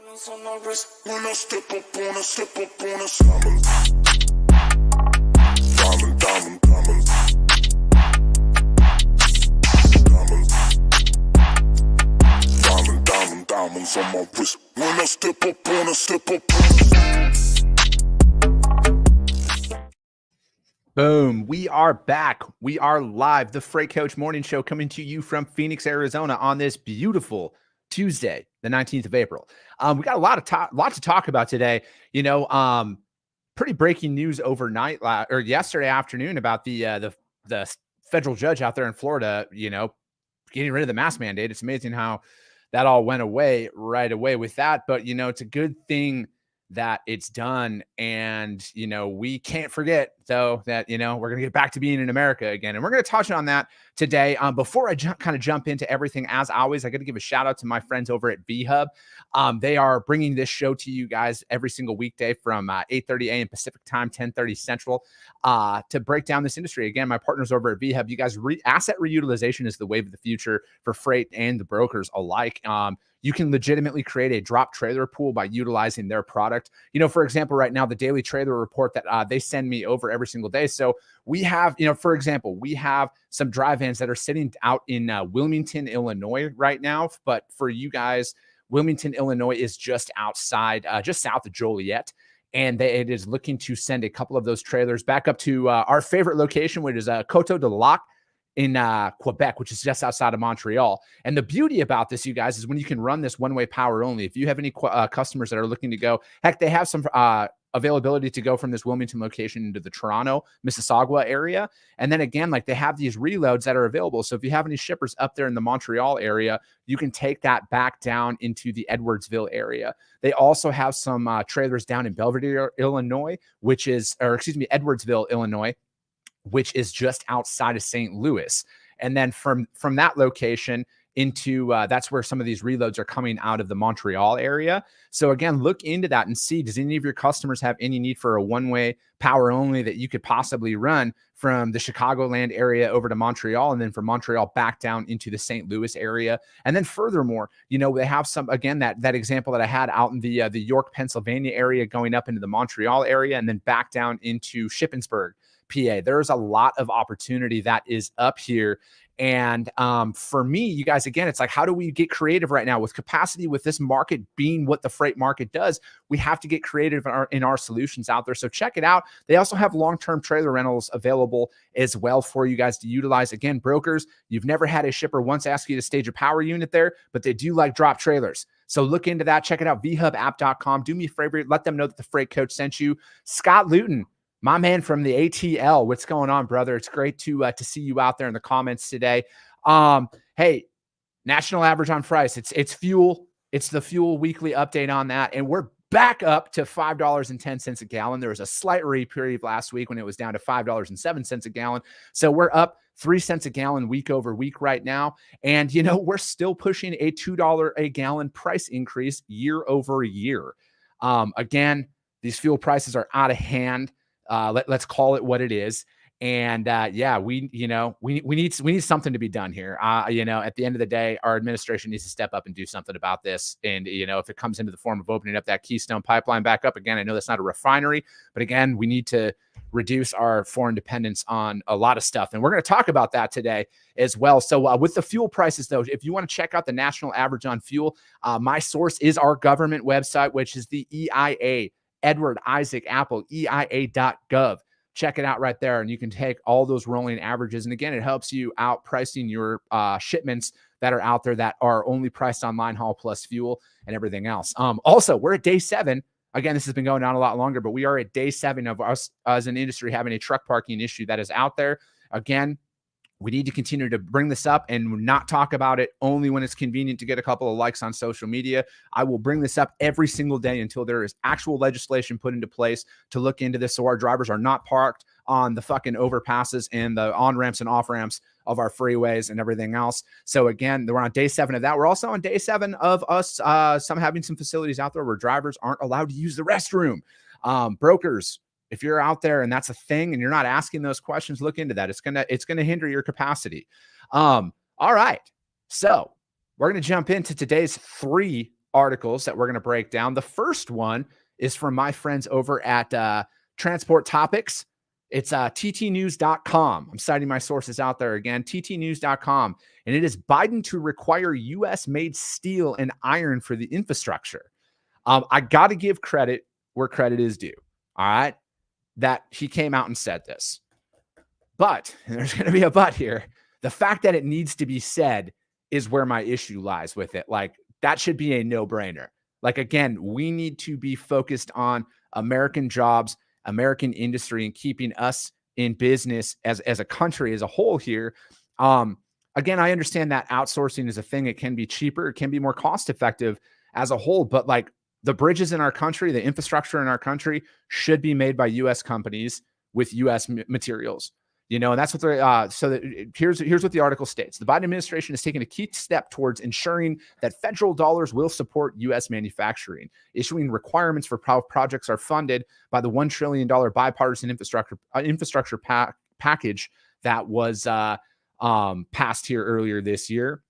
Diamonds on my wrist. When I step up on a diamond, diamond, diamond, diamond, diamond, diamond, diamond, diamonds on my wrist. When I step up on Boom. We are back. We are live. The Freight Coach Morning Show coming to you from Phoenix, Arizona on this beautiful Tuesday, the 19th of April. We got a lot to talk about today. Pretty breaking news overnight or yesterday afternoon about the federal judge out there in Florida, getting rid of the mask mandate. It's amazing how that all went away right away with that. But, it's a good thing that it's done. And, we can't forget, though, that, we're going to get back to being in America again. And we're going to touch on that today. Before I kind of jump into everything, as always, I got to give a shout out to my friends over at VHub. They are bringing this show to you guys every single weekday from 8:30 a.m. Pacific time, 10:30 Central, to break down this industry. Again, my partners over at VHub, you guys, asset reutilization is the wave of the future for freight and the brokers alike. You can legitimately create a drop trailer pool by utilizing their product. For example, right now, the daily trailer report that they send me over every single day. So we have, for example, we have some dry vans that are sitting out in Wilmington, Illinois right now. But for you guys, Wilmington, Illinois is just outside, just south of Joliet. And it is looking to send a couple of those trailers back up to our favorite location, which is Coteau de Lac in Quebec, which is just outside of Montreal. And the beauty about this, you guys, is when you can run this one-way power only. If you have any customers that are looking to go, heck, they have some availability to go from this Wilmington location into the Toronto, Mississauga area. And then again, they have these reloads that are available. So if you have any shippers up there in the Montreal area, you can take that back down into the Edwardsville area. They also have some trailers down in Belvedere, Illinois, Edwardsville, Illinois, which is just outside of St. Louis. And then from that location into that's where some of these reloads are coming out of the Montreal area. So again, look into that and see, does any of your customers have any need for a one-way power only that you could possibly run from the Chicagoland area over to Montreal, and then from Montreal back down into the St. Louis area. And then furthermore, they have some, again, that example that I had out in the York, Pennsylvania area going up into the Montreal area and then back down into Shippensburg, PA. There's a lot of opportunity that is up here. And for me, you guys, again, it's how do we get creative right now with capacity, with this market being what the freight market does? We have to get creative in our solutions out there. So check it out. They also have long-term trailer rentals available as well for you guys to utilize. Again, brokers, you've never had a shipper once ask you to stage a power unit there, but they do like drop trailers. So look into that. Check it out, vhubapp.com. Do me a favor, let them know that the Freight Coach sent you. Scott Luton, my man from the ATL, what's going on, brother? It's great to see you out there in the comments today. Hey, national average on price. It's fuel. It's the fuel weekly update on that, and we're back up to $5.10 a gallon. There was a slight reprieve last week when it was down to $5.07 a gallon. So we're up 3 cents a gallon week over week right now, and we're still pushing a $2 a gallon price increase year over year. Again, these fuel prices are out of hand. Let's call it what it is. And we need something to be done here. At the end of the day, our administration needs to step up and do something about this. And, if it comes into the form of opening up that Keystone pipeline back up again, I know that's not a refinery, but again, we need to reduce our foreign dependence on a lot of stuff. And we're going to talk about that today as well. So with the fuel prices, though, if you want to check out the national average on fuel, my source is our government website, which is the EIA. Edward Isaac Apple, EIA.gov. Check it out right there, and you can take all those rolling averages. And again, it helps you out pricing your shipments that are out there that are only priced on line haul plus fuel and everything else. Also, we're at day 7. Again, this has been going on a lot longer, but we are at day 7 of us as an industry having a truck parking issue that is out there. Again, we need to continue to bring this up and not talk about it only when it's convenient to get a couple of likes on social media. I will bring this up every single day until there is actual legislation put into place to look into this so our drivers are not parked on the fucking overpasses and the on-ramps and off-ramps of our freeways and everything else. So again, we're on day 7 of that. We're also on day 7 of us having some facilities out there where drivers aren't allowed to use the restroom. Brokers, if you're out there and that's a thing and you're not asking those questions, look into that. It's gonna hinder your capacity. All right. So we're gonna jump into today's 3 articles that we're going to break down. The first one is from my friends over at Transport Topics. It's ttnews.com. I'm citing my sources out there again, ttnews.com. And it is Biden to require U.S.-made steel and iron for the infrastructure. I got to give credit where credit is due. All right. That he came out and said this. But, and there's going to be a but here, the fact that it needs to be said is where my issue lies with it. Like, that should be a no-brainer. Like, again, we need to be focused on American jobs, American industry, and keeping us in business as a country as a whole here. Again, I understand that outsourcing is a thing. It can be cheaper. It can be more cost-effective as a whole. But, like, the bridges in our country, the infrastructure in our country should be made by U.S. companies with U.S. materials. You know, and that's what they're, here's what the article states. The Biden administration has taken a key step towards ensuring that federal dollars will support U.S. manufacturing, issuing requirements for how projects are funded by the $1 trillion bipartisan infrastructure package that was passed here earlier this year.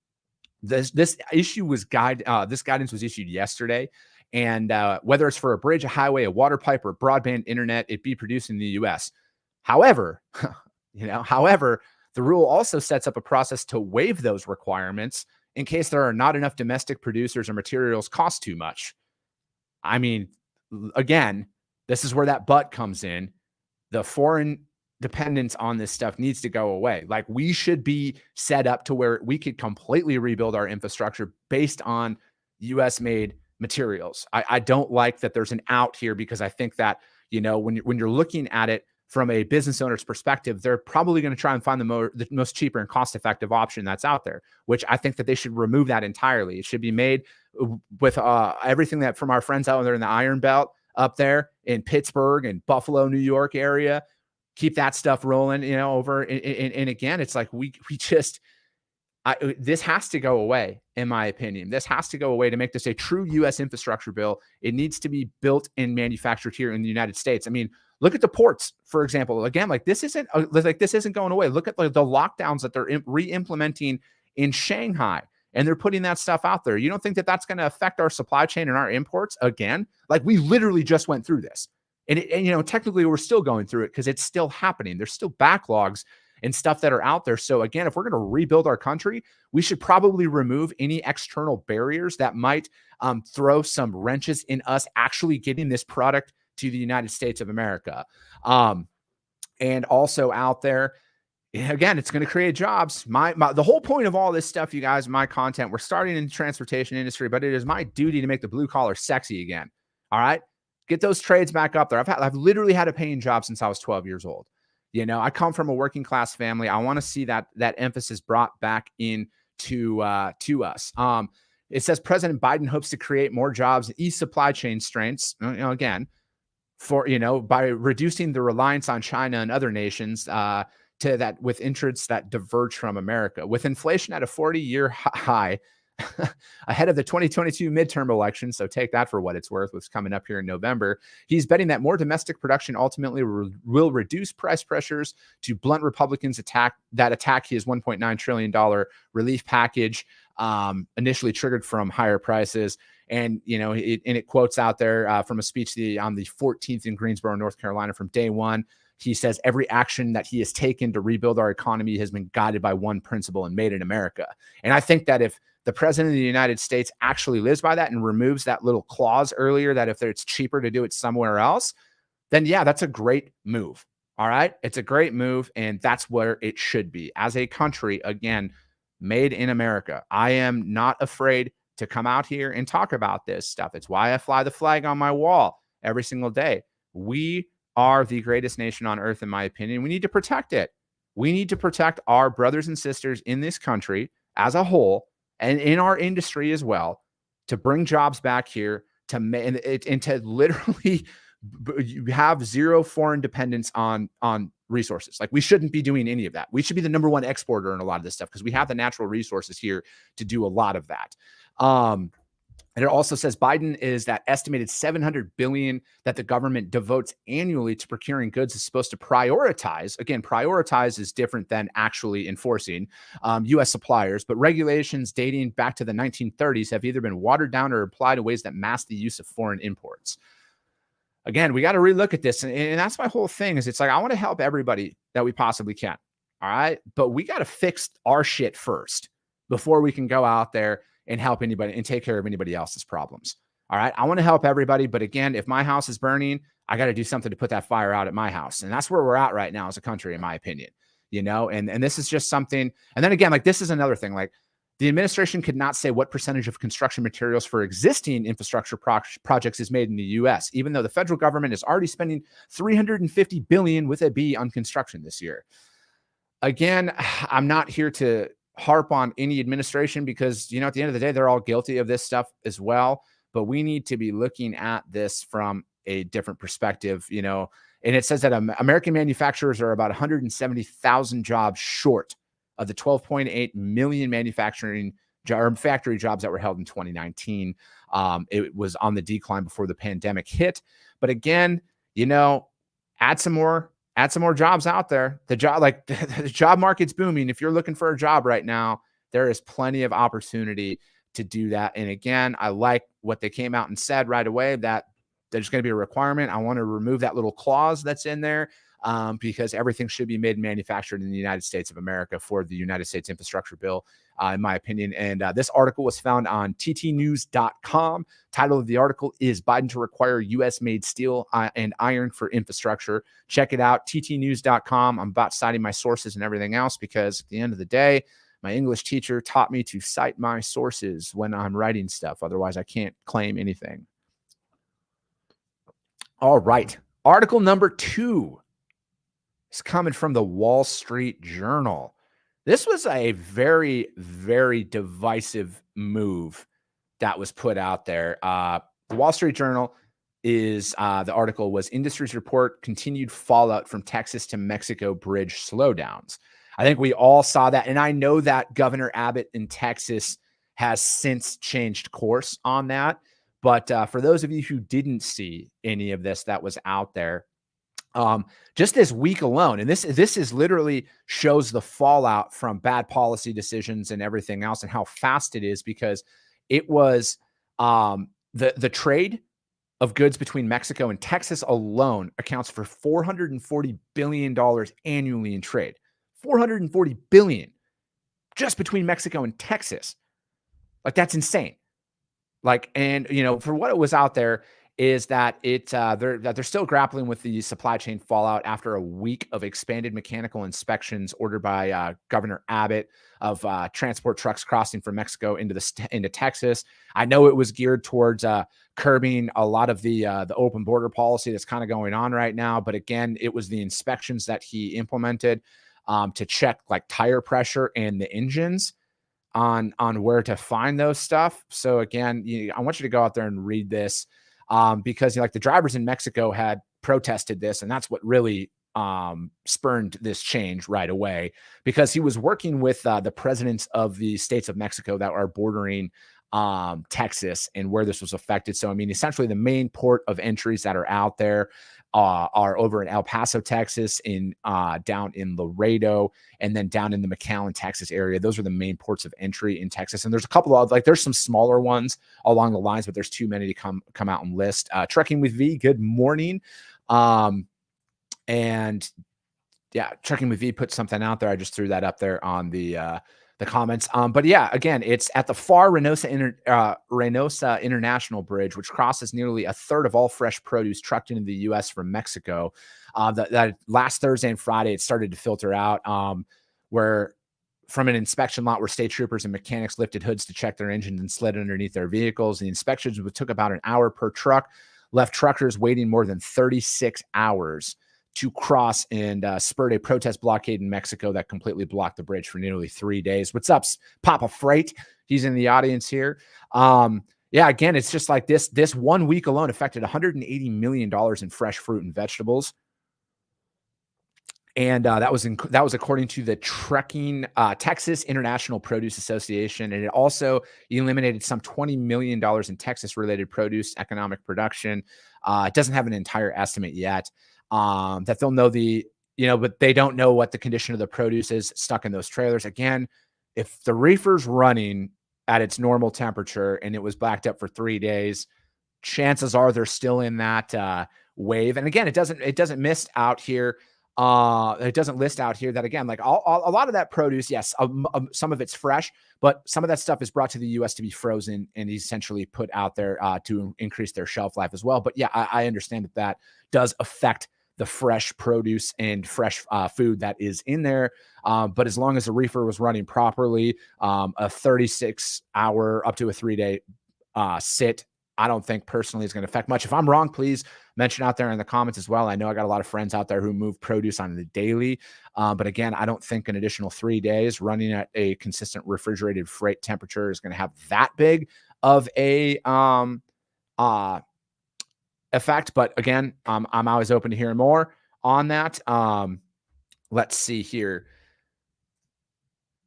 This issue was this guidance was issued yesterday. And whether it's for a bridge, a highway, a water pipe, or broadband internet, it be produced in the U.S. However, the rule also sets up a process to waive those requirements in case there are not enough domestic producers or materials cost too much. I mean, again, this is where that but comes in. The foreign dependence on this stuff needs to go away. Like, we should be set up to where we could completely rebuild our infrastructure based on U.S. made materials. I don't like that there's an out here, because I think that, you know, when you're looking at it from a business owner's perspective, they're probably going to try and find the most cheaper and cost-effective option that's out there, which I think that they should remove that entirely. It should be made with everything that from our friends out there in the Iron Belt up there in Pittsburgh and Buffalo, New York area. Keep that stuff rolling, you know, over. And again, it's like this has to go away, in my opinion. This has to go away to make this a true U.S. infrastructure bill. It needs to be built and manufactured here in the United States. I mean, look at the ports, for example. Again, like, this isn't going away. Look at the lockdowns that they're re-implementing in Shanghai, and they're putting that stuff out there. You don't think that that's going to affect our supply chain and our imports again? Like, we literally just went through this, and you know, technically we're still going through it because it's still happening. There's still backlogs and stuff that are out there. So again, if we're going to rebuild our country, we should probably remove any external barriers that might throw some wrenches in us actually getting this product to the United States of America. And also out there, again, it's going to create jobs. The whole point of all this stuff, you guys, my content, we're starting in the transportation industry, but it is my duty to make the blue collar sexy again. All right. Get those trades back up there. I've literally had a paying job since I was 12 years old. You know, I come from a working class family. I want to see that emphasis brought back in to us. It says President Biden hopes to create more jobs, ease supply chain strains. You know, again, by reducing the reliance on China and other nations to that with interests that diverge from America. With inflation at a 40-year high ahead of the 2022 midterm election, so take that for what it's worth, what's coming up here in November, he's betting that more domestic production ultimately will reduce price pressures to blunt Republicans' attack his $1.9 trillion relief package, initially triggered from higher prices. And, you know, it quotes out there from a speech on the 14th in Greensboro, North Carolina, from day one. He says every action that he has taken to rebuild our economy has been guided by one principle and made in America. And I think that if the president of the United States actually lives by that and removes that little clause earlier, that if it's cheaper to do it somewhere else, then yeah, that's a great move. All right. It's a great move. And that's where it should be as a country. Again, made in America. I am not afraid to come out here and talk about this stuff. It's why I fly the flag on my wall every single day. We are the greatest nation on earth, in my opinion. We need to protect it. We need to protect our brothers and sisters in this country as a whole and in our industry as well, to bring jobs back here, and to literally have zero foreign dependence on resources. Like, we shouldn't be doing any of that. We should be the number one exporter in a lot of this stuff because we have the natural resources here to do a lot of that. And it also says Biden is that estimated $700 billion that the government devotes annually to procuring goods is supposed to prioritize. Again, prioritize is different than actually enforcing U.S. suppliers, but regulations dating back to the 1930s have either been watered down or applied in ways that mask the use of foreign imports. Again, we got to relook at this. And that's my whole thing is it's like, I want to help everybody that we possibly can. All right. But we got to fix our shit first before we can go out there and help anybody and take care of anybody else's problems. All right. I want to help everybody. But again, if my house is burning, I got to do something to put that fire out at my house. And that's where we're at right now as a country, in my opinion, and this is just something. And then again, like this is another thing, like the administration could not say what percentage of construction materials for existing infrastructure projects is made in the U.S., even though the federal government is already spending $350 billion with a B on construction this year. Again, I'm not here to harp on any administration because, at the end of the day, they're all guilty of this stuff as well. But we need to be looking at this from a different perspective, and it says that American manufacturers are about 170,000 jobs short of the 12.8 million manufacturing factory jobs that were held in 2019. It was on the decline before the pandemic hit. But again, add some more jobs out there. The job market's booming. If you're looking for a job right now, there is plenty of opportunity to do that. And again, I like what they came out and said right away, that there's going to be a requirement. I want to remove that little clause that's in there because everything should be made and manufactured in the United States of America for the United States infrastructure bill, in my opinion. And this article was found on ttnews.com. Title of the article is Biden to require U.S.-made steel and iron for infrastructure. Check it out, ttnews.com. I'm about citing my sources and everything else because at the end of the day, my English teacher taught me to cite my sources when I'm writing stuff. Otherwise, I can't claim anything. All right. Article number 2 is coming from the Wall Street Journal. This was a very, very divisive move that was put out there. The Wall Street Journal is the article was industries report continued fallout from Texas to Mexico bridge slowdowns. I think we all saw that. And I know that Governor Abbot in Texas has since changed course on that. But for those of you who didn't see any of this that was out there, just this week alone, and this is literally shows the fallout from bad policy decisions and everything else and how fast it is, because it was the trade of goods between Mexico and Texas alone accounts for $440 billion annually in trade. $440 billion just between Mexico and Texas. Like, that's insane. Like, and for what it was out there is that they're still grappling with the supply chain fallout after a week of expanded mechanical inspections ordered by Governor Abbott of transport trucks crossing from Mexico into Texas. I know it was geared towards curbing a lot of the open border policy that's kind of going on right now. But again, it was the inspections that he implemented to check like tire pressure and the engines on where to find those stuff. So again, I want you to go out there and read this because like the drivers in Mexico had protested this, and that's what really spurned this change right away, because he was working with the presidents of the states of Mexico that are bordering Texas and where this was affected. So, I mean, essentially the main port of entries that are out there are over in El Paso, Texas, down in Laredo, and then down in the McAllen, Texas area. Those are the main ports of entry in Texas. And there's a couple of, like, there's some smaller ones along the lines, but there's too many to come out and list. Trucking with V, good morning. And yeah, Trucking with V put something out there. I just threw that up there on the comments. But yeah, again, it's at the FAR Reynosa International Bridge, which crosses nearly a third of all fresh produce trucked into the U.S. from Mexico. That last Thursday and Friday, it started to filter out where from an inspection lot where state troopers and mechanics lifted hoods to check their engines and slid underneath their vehicles. The inspections took about an hour per truck, left truckers waiting more than 36 hours to cross, and spurred a protest blockade in Mexico that completely blocked the bridge for nearly 3 days. What's up, Papa Freight? He's in the audience here. Yeah, again, it's just like this 1 week alone affected $180 million in fresh fruit and vegetables. And that was according to the Texas International Produce Association, and it also eliminated some $20 million in Texas-related produce economic production. It doesn't have an entire estimate yet. That they'll know but they don't know what the condition of the produce is stuck in those trailers. Again, if the reefer's running at its normal temperature and it was blacked up for 3 days, chances are they're still in that wave. And again, it doesn't miss out here. It doesn't list out here that, again, like a lot of that produce, yes, some of it's fresh, but some of that stuff is brought to the U.S. to be frozen and essentially put out there to increase their shelf life as well. But yeah, I understand that does affect the fresh produce and fresh food that is in there. But as long as the reefer was running properly, a 36-hour up to a 3-day sit, I don't think personally is going to affect much. If I'm wrong, please mention out there in the comments as well. I know I got a lot of friends out there who move produce on the daily. But again, I don't think an additional 3 days running at a consistent refrigerated freight temperature is going to have that big of a effect. But again, I'm always open to hearing more on that. Let's see here.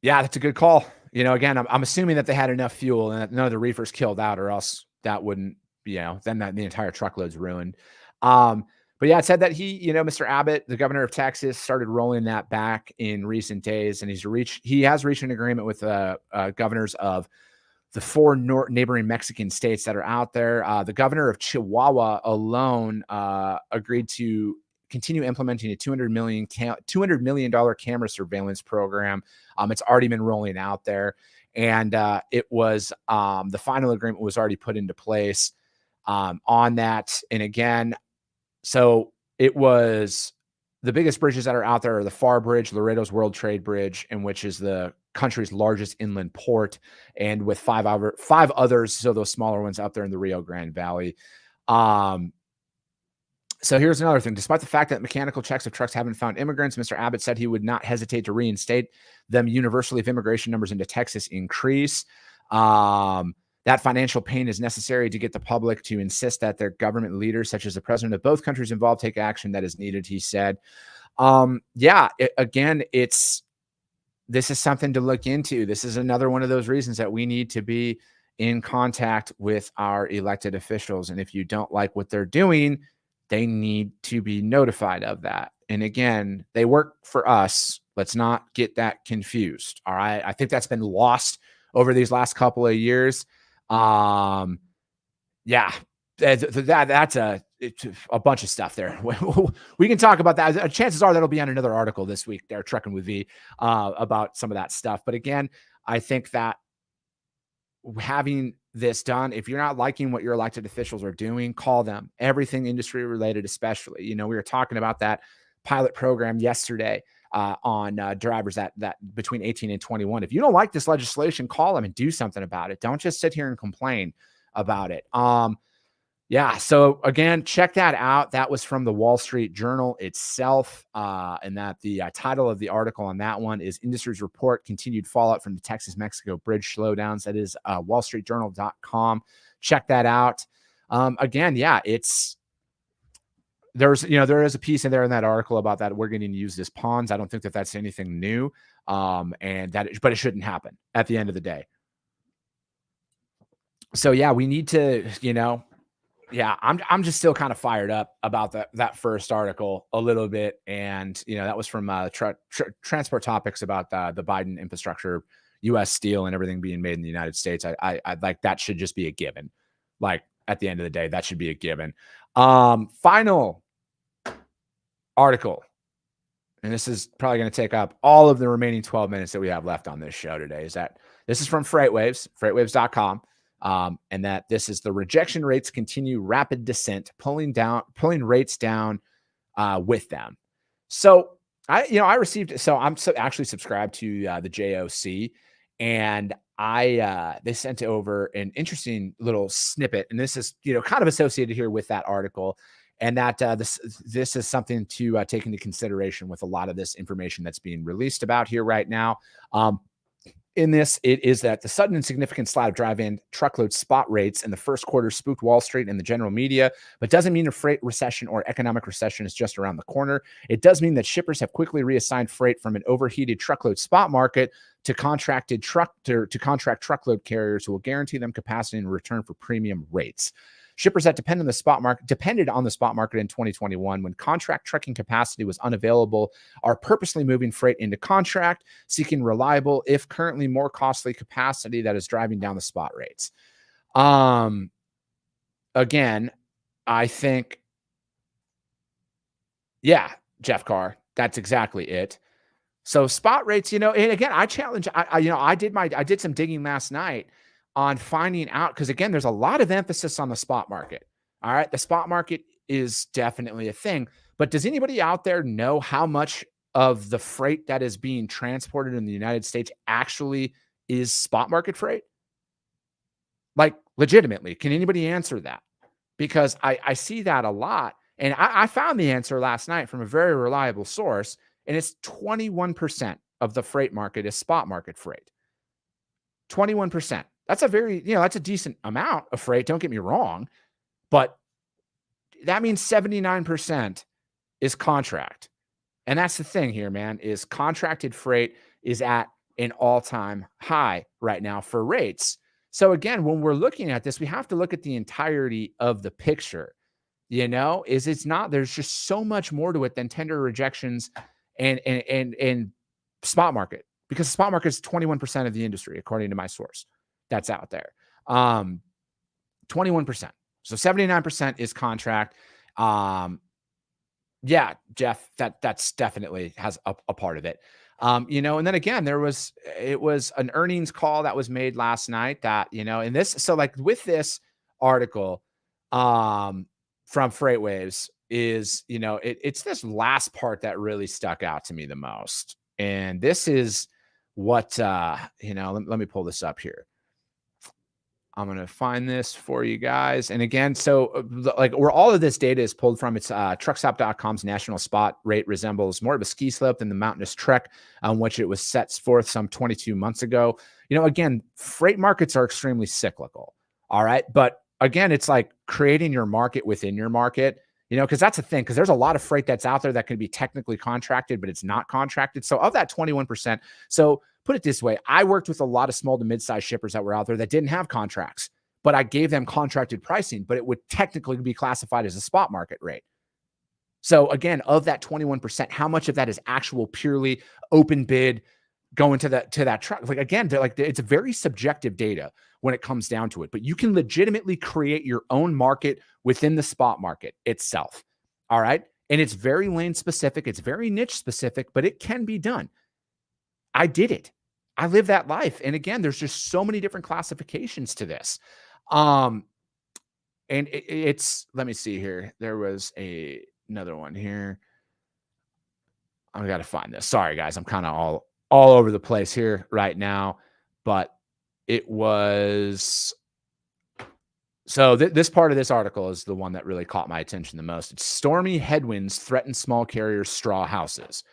Yeah, that's a good call. Again, I'm assuming that they had enough fuel and that none of the reefers killed out, or else that wouldn't, then the entire truckload's ruined. But yeah, it said that Mr. Abbott, the governor of Texas, started rolling that back in recent days, and he has reached an agreement with governors of the 4 neighboring Mexican states that are out there. The governor of Chihuahua alone agreed to continue implementing a $200 million camera surveillance program. It's already been rolling out there. And it was the final agreement was already put into place on that. And again, so it was the biggest bridges that are out there are the Far Bridge, Laredo's World Trade Bridge, and which is the country's largest inland port, and with five others, so those smaller ones up there in the Rio Grande Valley. So here's another thing. Despite the fact that mechanical checks of trucks haven't found immigrants, Mr. Abbott said he would not hesitate to reinstate them universally if immigration numbers into Texas increase. That financial pain is necessary to get the public to insist that their government leaders, such as the president of both countries involved, take action that is needed, he said. This is something to look into. This is another one of those reasons that we need to be in contact with our elected officials. And if you don't like what they're doing, they need to be notified of that. And again, they work for us. Let's not get that confused. All right. I think that's been lost over these last couple of years. That's a bunch of stuff there. We can talk about that. Chances are that'll be on another article this week there, Trucking with V, about some of that stuff. But again, I think that having this done, if you're not liking what your elected officials are doing, call them. Everything industry related, especially. We were talking about that pilot program yesterday on drivers that between 18 and 21. If you don't like this legislation, call them and do something about it. Don't just sit here and complain about it. So again, check that out. That was from the Wall Street Journal itself. And that the title of the article on that one is Industries Report Continued Fallout from the Texas-Mexico Bridge Slowdowns. That is wallstreetjournal.com. Check that out. There is a piece in there in that article about that we're getting used as pawns. I don't think that that's anything new. But it shouldn't happen at the end of the day. So yeah, we need to, I'm just still kind of fired up about that first article a little bit. And, that was from Transport Topics about the Biden infrastructure, U.S. steel and everything being made in the United States. I like that should just be a given. Like at the end of the day, that should be a given. Final article. And this is probably going to take up all of the remaining 12 minutes that we have left on this show today. This is from FreightWaves, freightwaves.com. And that this is the rejection rates continue rapid descent, pulling rates down with them. So I'm actually subscribed to the JOC, and they sent over an interesting little snippet, and this is kind of associated here with that article, and that this is something to take into consideration with a lot of this information that's being released about here right now. in this, it is that the sudden and significant slide of drive-in truckload spot rates in the first quarter spooked Wall Street and the general media, but doesn't mean a freight recession or economic recession is just around the corner. It does mean that shippers have quickly reassigned freight from an overheated truckload spot market to contract truckload carriers who will guarantee them capacity in return for premium rates. Shippers that depended on the spot market in 2021 when contract trucking capacity was unavailable are purposely moving freight into contract, seeking reliable, if currently more costly capacity that is driving down the spot rates. Again, I think, yeah, Jeff Carr, that's exactly it. So spot rates, and again, I challenge, I did some digging last night on finding out, because again, there's a lot of emphasis on the spot market. All right. The spot market is definitely a thing, but does anybody out there know how much of the freight that is being transported in the United States actually is spot market freight? Like legitimately, can anybody answer that? Because I see that a lot. And I found the answer last night from a very reliable source, and it's 21% of the freight market is spot market freight. 21%. That's a very, that's a decent amount of freight. Don't get me wrong, but that means 79% is contract. And that's the thing here, man, is contracted freight is at an all-time high right now for rates. So again, when we're looking at this, we have to look at the entirety of the picture, there's just so much more to it than tender rejections and spot market, because the spot market is 21% of the industry, according to my source that's out there. 21%. So 79% is contract. Yeah, Jeff, that's definitely has a part of it. And then again, it was an earnings call that was made last night that, and this, so like with this article, from FreightWaves is, it's this last part that really stuck out to me the most. And this is what, let me pull this up here. I'm going to find this for you guys. And again, so like where all of this data is pulled from, it's truckstop.com's national spot rate resembles more of a ski slope than the mountainous trek on which it was set forth some 22 months ago. Again, freight markets are extremely cyclical. All right. But again, it's like creating your market within your market, because that's the thing, because there's a lot of freight that's out there that can be technically contracted, but it's not contracted. So of that 21%, so put it this way, I worked with a lot of small to mid-sized shippers that were out there that didn't have contracts, but I gave them contracted pricing, but it would technically be classified as a spot market rate. So again, of that 21%, how much of that is actual purely open bid going to that truck? Like, again, it's very subjective data when it comes down to it, but you can legitimately create your own market within the spot market itself. All right. And it's very lane specific. It's very niche specific, but it can be done. I did it. I live that life. And again, there's just so many different classifications to this. And it's, let me see here. There was another one here. I got to find this. Sorry, guys. I'm kind of all over the place here right now, but it was, so this part of this article is the one that really caught my attention the most. It's stormy headwinds threaten small carriers' straw houses.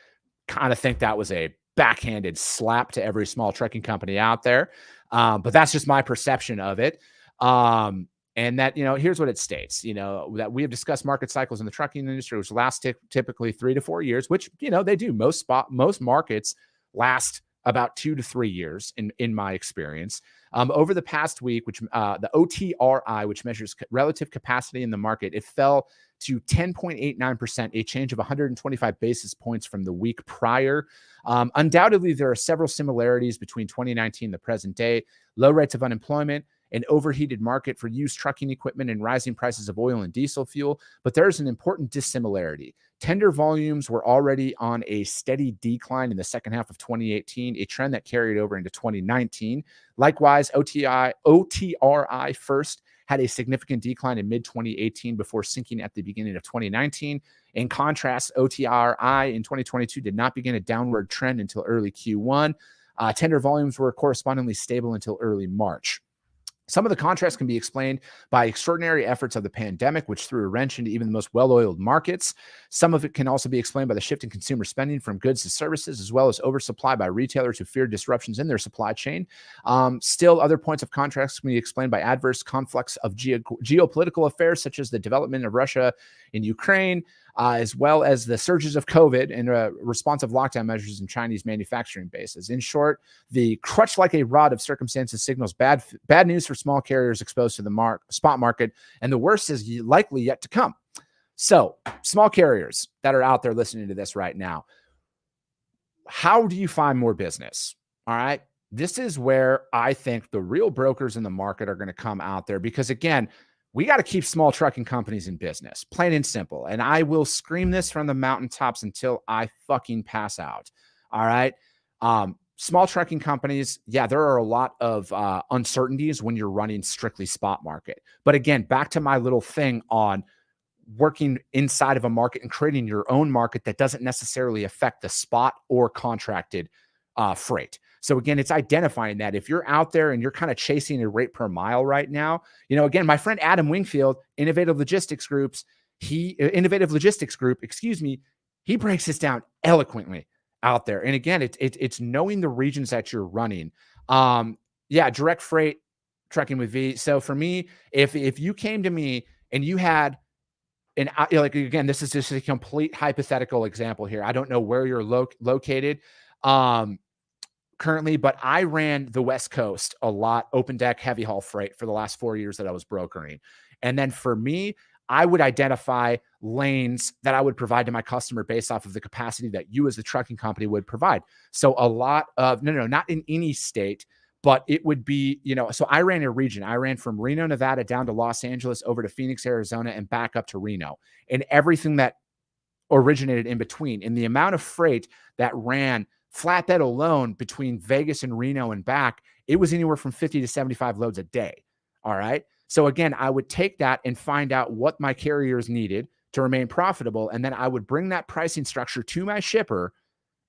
Kind of think that was a backhanded slap to every small trucking company out there. But that's just my perception of it. And that, here's what it states, that we have discussed market cycles in the trucking industry, which last typically 3 to 4 years, which, they do. Most markets last about 2 to 3 years in my experience. Over the past week, which the OTRI, which measures relative capacity in the market, it fell to 10.89%, a change of 125 basis points from the week prior. Undoubtedly, there are several similarities between 2019 and the present day. Low rates of unemployment, an overheated market for used trucking equipment, and rising prices of oil and diesel fuel. But there's an important dissimilarity. Tender volumes were already on a steady decline in the second half of 2018, a trend that carried over into 2019. Likewise, OTRI first had a significant decline in mid-2018 before sinking at the beginning of 2019. In contrast, OTRI in 2022 did not begin a downward trend until early Q1. Tender volumes were correspondingly stable until early March. Some of the contracts can be explained by extraordinary efforts of the pandemic, which threw a wrench into even the most well-oiled markets. Some of it can also be explained by the shift in consumer spending from goods to services, as well as oversupply by retailers who feared disruptions in their supply chain. Still, other points of contracts can be explained by adverse conflicts of geopolitical affairs, such as the development of Russia in Ukraine, as well as the surges of COVID and responsive lockdown measures in Chinese manufacturing bases. In short, the crutch like a rod of circumstances signals bad news for small carriers exposed to the spot market, and the worst is likely yet to come. So, small carriers that are out there listening to this right now, how do you find more business? All right. This is where I think the real brokers in the market are going to come out there, because again, we got to keep small trucking companies in business, plain and simple. And I will scream this from the mountaintops until I fucking pass out. All right. Small trucking companies, yeah, there are a lot of uncertainties when you're running strictly spot market. But again, back to my little thing on working inside of a market and creating your own market that doesn't necessarily affect the spot or contracted freight. So again, it's identifying that if you're out there and you're kind of chasing a rate per mile right now, again, my friend Adam Wingfield, Innovative Logistics Group, he breaks this down eloquently out there. And again, it's knowing the regions that you're running. Direct freight trucking with V. So for me, if you came to me and you had again, this is just a complete hypothetical example here. I don't know where you're located currently, but I ran the West Coast a lot, open deck, heavy haul freight for the last 4 years that I was brokering. And then for me, I would identify lanes that I would provide to my customer based off of the capacity that you as the trucking company would provide. So a lot of, not in any state, but it would be, so I ran a region. I ran from Reno, Nevada down to Los Angeles, over to Phoenix, Arizona, and back up to Reno, and everything that originated in between. And the amount of freight that ran flatbed alone between Vegas and Reno and back, it was anywhere from 50 to 75 loads a day. All right. So again, I would take that and find out what my carriers needed to remain profitable. And then I would bring that pricing structure to my shipper,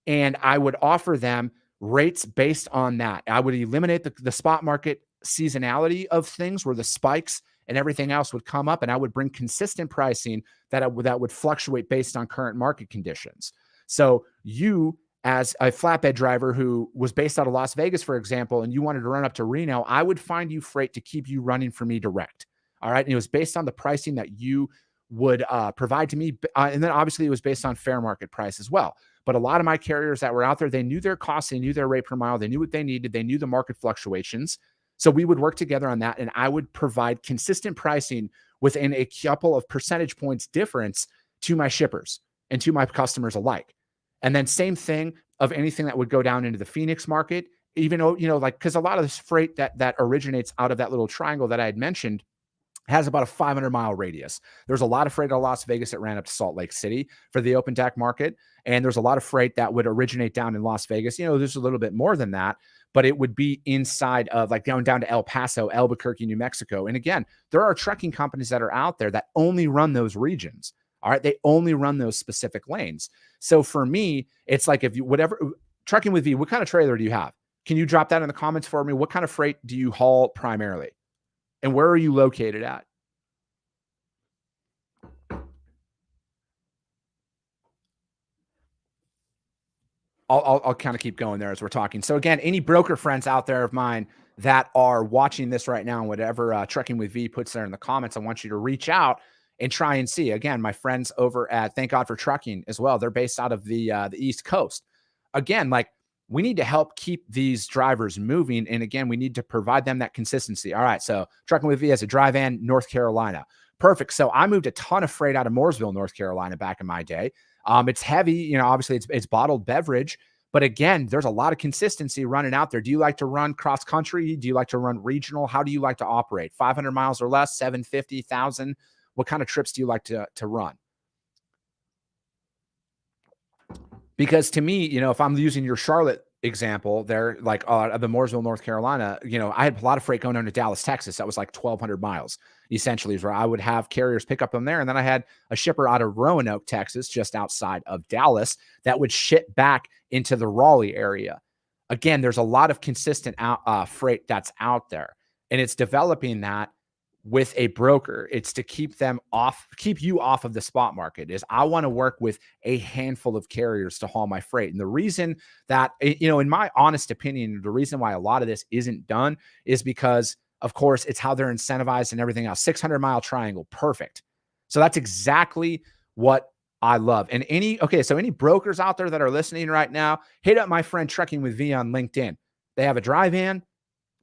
and I would offer them rates based on that. I would eliminate the spot market seasonality of things where the spikes and everything else would come up, and I would bring consistent pricing that would fluctuate based on current market conditions. So you, as a flatbed driver who was based out of Las Vegas, for example, and you wanted to run up to Reno, I would find you freight to keep you running for me direct. All right. And it was based on the pricing that you would provide to me. And then obviously it was based on fair market price as well. But a lot of my carriers that were out there, they knew their costs, they knew their rate per mile, they knew what they needed, they knew the market fluctuations. So we would work together on that, and I would provide consistent pricing within a couple of percentage points difference to my shippers and to my customers alike. And then same thing of anything that would go down into the Phoenix market, even though, because a lot of this freight that originates out of that little triangle that I had mentioned has about a 500-mile radius. There's a lot of freight out of Las Vegas that ran up to Salt Lake City for the open deck market. And there's a lot of freight that would originate down in Las Vegas. There's a little bit more than that, but it would be inside of going down to El Paso, Albuquerque, New Mexico. And again, there are trucking companies that are out there that only run those regions. All right. They only run those specific lanes. So for me, it's like trucking with V, what kind of trailer do you have? Can you drop that in the comments for me? What kind of freight do you haul primarily? And where are you located at? I'll kind of keep going there as we're talking. So again, any broker friends out there of mine that are watching this right now, and whatever Trucking with V puts there in the comments, I want you to reach out and try and see. Again, my friends over at Thank God for Trucking as well. They're based out of the East Coast. Again, we need to help keep these drivers moving. And again, we need to provide them that consistency. All right. So Trucking with V as a drive in North Carolina. Perfect. So I moved a ton of freight out of Mooresville, North Carolina back in my day. It's heavy, obviously it's bottled beverage, but again, there's a lot of consistency running out there. Do you like to run cross country? Do you like to run regional? How do you like to operate? 500 miles or less, 750, 1,000? What kind of trips do you like to run? Because to me, if I'm using your Charlotte example there, like of the Mooresville, North Carolina, I had a lot of freight going down to Dallas, Texas. That was like 1,200 miles essentially, is where I would have carriers pick up them there. And then I had a shipper out of Roanoke, Texas, just outside of Dallas, that would ship back into the Raleigh area. Again, there's a lot of consistent freight that's out there. And it's developing that with a broker. It's to keep you off of the spot market. Is I want to work with a handful of carriers to haul my freight. And the reason that, in my honest opinion, the reason why a lot of this isn't done is because, of course, it's how they're incentivized and everything else. 600-mile triangle, perfect. So that's exactly what I love. And any brokers out there that are listening right now, hit up my friend Trucking with V on LinkedIn. They have a dry van.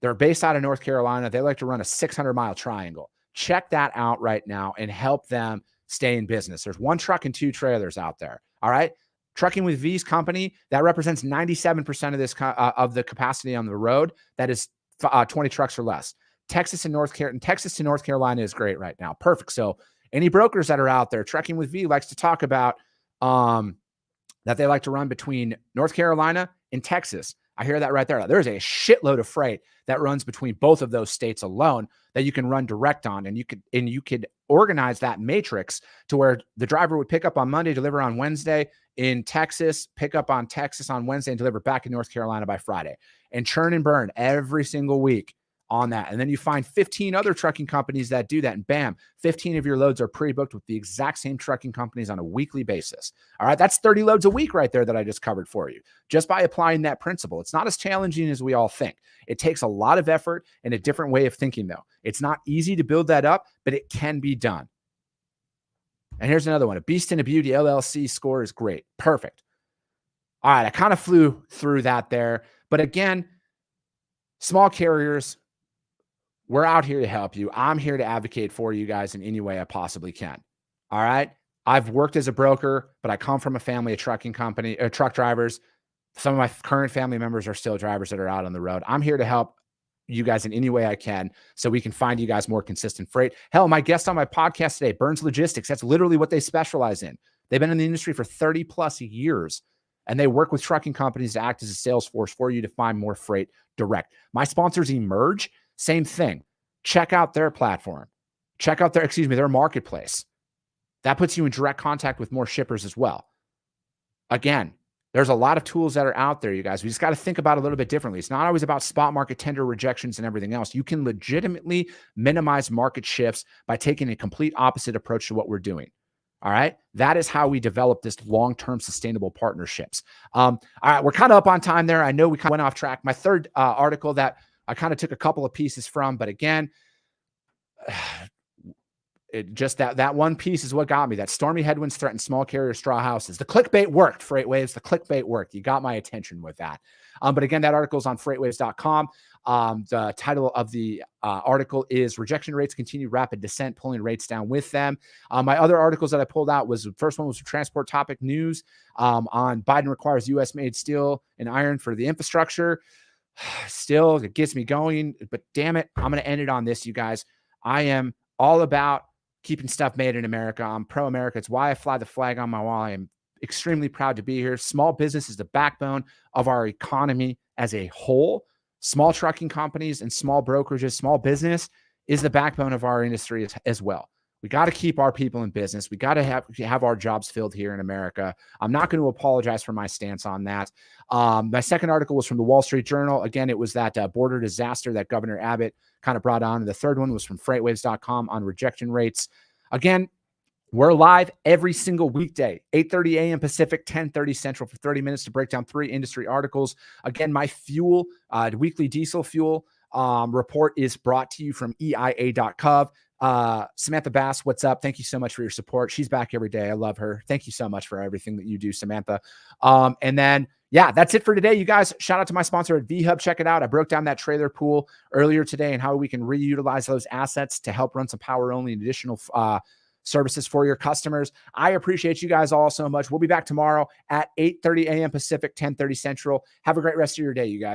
They're based out of North Carolina. They like to run a 600-mile triangle. Check that out right now and help them stay in business. There's 1 truck and 2 trailers out there. All right. Trucking with V's company, that represents 97% of this of the capacity on the road. That is 20 trucks or less. Texas to North Carolina is great right now. Perfect. So any brokers that are out there, Trucking with V likes to talk about that they like to run between North Carolina and Texas. I hear that right there. There's a shitload of freight that runs between both of those states alone that you can run direct on. And you could organize that matrix to where the driver would pick up on Monday, deliver on Wednesday in Texas, pick up on Texas on Wednesday, and deliver back in North Carolina by Friday, and churn and burn every single week on that. And then you find 15 other trucking companies that do that, and bam, 15 of your loads are pre-booked with the exact same trucking companies on a weekly basis. All right, that's 30 loads a week right there that I just covered for you, just by applying that principle. It's not as challenging as we all think. It takes a lot of effort and a different way of thinking, though. It's not easy to build that up, but it can be done. And here's another one. A Beast and a Beauty LLC score is great. Perfect. All right, I kind of flew through that there. But again, small carriers, we're out here to help you. I'm here to advocate for you guys in any way I possibly can. All right. I've worked as a broker, but I come from a family of truck drivers. Some of my current family members are still drivers that are out on the road. I'm here to help you guys in any way I can so we can find you guys more consistent freight. Hell, my guest on my podcast today, Burns Logistics, that's literally what they specialize in. They've been in the industry for 30 plus years, and they work with trucking companies to act as a sales force for you to find more freight direct. My sponsors, Emerge, same thing. Check out their platform. Check out their marketplace. That puts you in direct contact with more shippers as well. Again, there's a lot of tools that are out there, you guys. We just got to think about it a little bit differently. It's not always about spot market tender rejections and everything else. You can legitimately minimize market shifts by taking a complete opposite approach to what we're doing. All right. That is how we develop this long-term sustainable partnerships. All right. We're kind of up on time there. I know we kind of went off track. My third article that I kind of took a couple of pieces from, but again, that one piece is what got me. That stormy headwinds threaten small carrier straw houses. The clickbait worked, FreightWaves. The clickbait worked. You got my attention with that. But again, that article is on freightwaves.com. The title of the article is Rejection Rates Continue Rapid Descent, Pulling Rates Down with Them. My other articles that I pulled out was, the first one was from Transport Topic News on Biden requires U.S. made steel and iron for the infrastructure. Still, it gets me going, but damn it, I'm going to end it on this, you guys. I am all about keeping stuff made in America. I'm pro-America. It's why I fly the flag on my wall. I am extremely proud to be here. Small business is the backbone of our economy as a whole. Small trucking companies and small brokerages, small business is the backbone of our industry as well. We got to keep our people in business. We got to have our jobs filled here in America. I'm not going to apologize for my stance on that. My second article was from the Wall Street Journal. Again, it was that border disaster that Governor Abbot kind of brought on. And the third one was from freightwaves.com on rejection rates. Again, we're live every single weekday, 8:30 a.m. Pacific, 10:30 Central, for 30 minutes to break down 3 industry articles. Again, my fuel, weekly diesel fuel report is brought to you from EIA.gov. Samantha Bass, what's up? Thank you so much for your support. She's back every day. I love her. Thank you so much for everything that you do, Samantha. And then, yeah, that's it for today, you guys. Shout out to my sponsor at VHub. Check it out. I broke down that trailer pool earlier today and how we can reutilize those assets to help run some power only and additional services for your customers. I appreciate you guys all so much. We'll be back tomorrow at 8:30 a.m. Pacific, 10:30 Central. Have a great rest of your day, you guys.